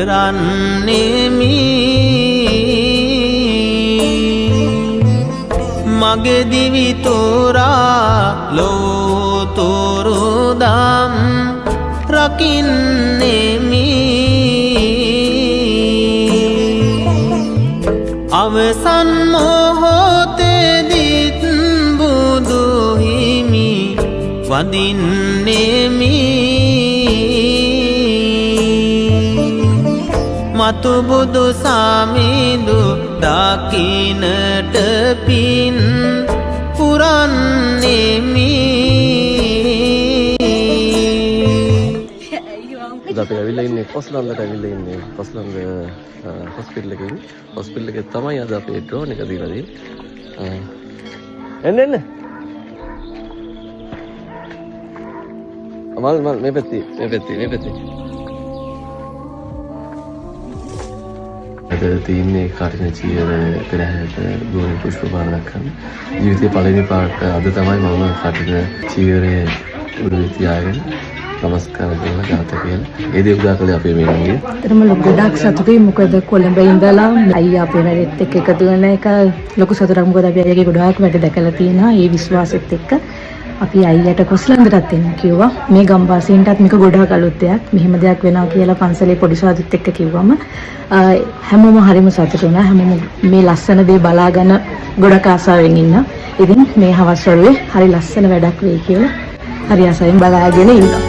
කරන්නේමි මගේ දිවි තෝරා ලෝතෝරු දම් රකින්නේමි අවසන් මොහොතේදීත් බුදු හිමි වඳින්නේමි මතු බුදු සාමිඳු දකින්නට පින් පුරන්නේමි අපි ඇවිල්ලා ඉන්නේ කොස්ලන්දට ඇවිල්ලා ඉන්නේ කොස්ලන්ද හොස්පිටල් එකේ හොස්පිටල් එකේ තමයි අද අපේ ඩ්‍රෝන් එක දීලා තියෙන්නේ එන්න මල් මේ පැත්තේ අද තියන්නේ කටින චීවර පෙරහැරට ගෝරි පුෂ්පපාන දක්වන ජීවිතේ පළවෙනි පාට අද තමයි මම කටින චීවරය උඩු තියාගෙන නමස්කාර කරලා ගාත කියලා. ඒ දේ උදා කළේ අපේ මේනගේ. අතරම ලොකු ගොඩක් සතුටුයි මොකද කොළඹ ඉඳලා අයියා අපේ වැඩේත් එක්ක එකතු වෙන එක ලොකු සතුටක් මොකද අපි අයියාගේ ගොඩාක් වැඩ දැකලා තියෙනවා. ඒ විශ්වාසෙත් එක්ක අපි අයියට කොස්ලන්දටත් එන්න කිව්වා. මේ ගම්වාසීන්ටත් මේක ගොඩාක් අලුත් දෙයක්. මෙහෙම දෙයක් වෙනවා කියලා පන්සලේ පොඩි සාදුත් එක්ක කිව්වම හැමෝම හරිම සතුටු වුණා. හැමෝම මේ ලස්සන දේ බලාගෙන ගොඩක් ආසාවෙන් ඉන්න. ඉතින් මේ හවස් වරුවේ හරි ලස්සන වැඩක් වෙයි කියලා හරි ආසාවෙන් බලාගෙන ඉන්නවා.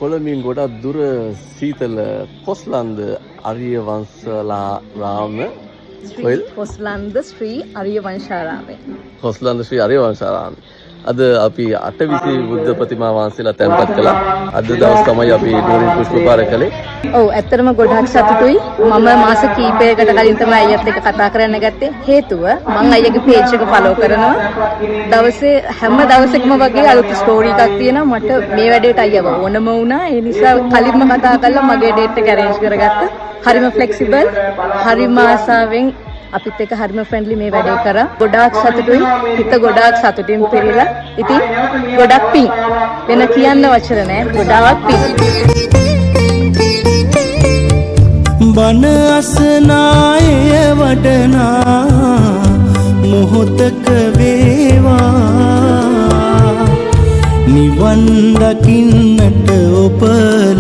කොළඹින් ගොඩක් දුර සීතල කොස්ලන්ද අරියවංශාරාම කොස්ලන්ද ශ්‍රී අරියවංශාරාමය අද අපි 8 බුද්ධ ප්‍රතිමා වහන්සේලා තැන්පත් කළා. අද දවස් තමයි අපි ඩෝරින් පුෂ්පපාර කළේ. ඔව් ඇත්තටම ගොඩක් සතුටුයි. මම මාස කීපයකට කලින් තමයි අයියත් එක්ක කතා කරන්න ගත්තේ. හේතුව මම අයියගේ පේජ් එක ෆලෝ කරනවා. දවසේ හැම දවසකම වගේ අලුත් ස්ටෝරි එකක් තියෙනවා. මට මේ වැඩේට අයියව ඕනම වුණා. ඒ නිසා කලින්ම කතා කරලා මගේ ඩේට් එක arrange කරගත්තා. හරිම ෆ්ලෙක්සිබල්, හරිම ආසාවෙන් අපිත් එක්ක හරිම ෆ්‍රෙන්ඩ්ලි මේ වැඩේ කරා. ගොඩාක් සතුටුයි. හිත ගොඩාක් සතුටින් පිරීලා. ඉතින් ගොඩක් පිං. වෙන කියන්න වචන නැහැ. ගොඩාක් පිං. බන අසනාය වඩනා මොහොතක වේවා නිවන් දකින්නට ඔබ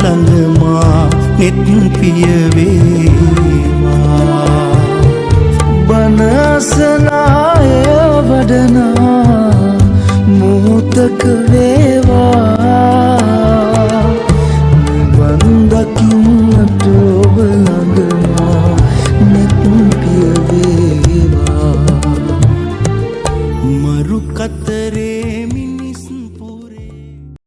ළඟමා නෙත් පිය වේවා බන අසනාය වඩනා මොහොතක වේවා නිවන් දකින්නට ඔබ ළඟමා නෙත් පිය වේවා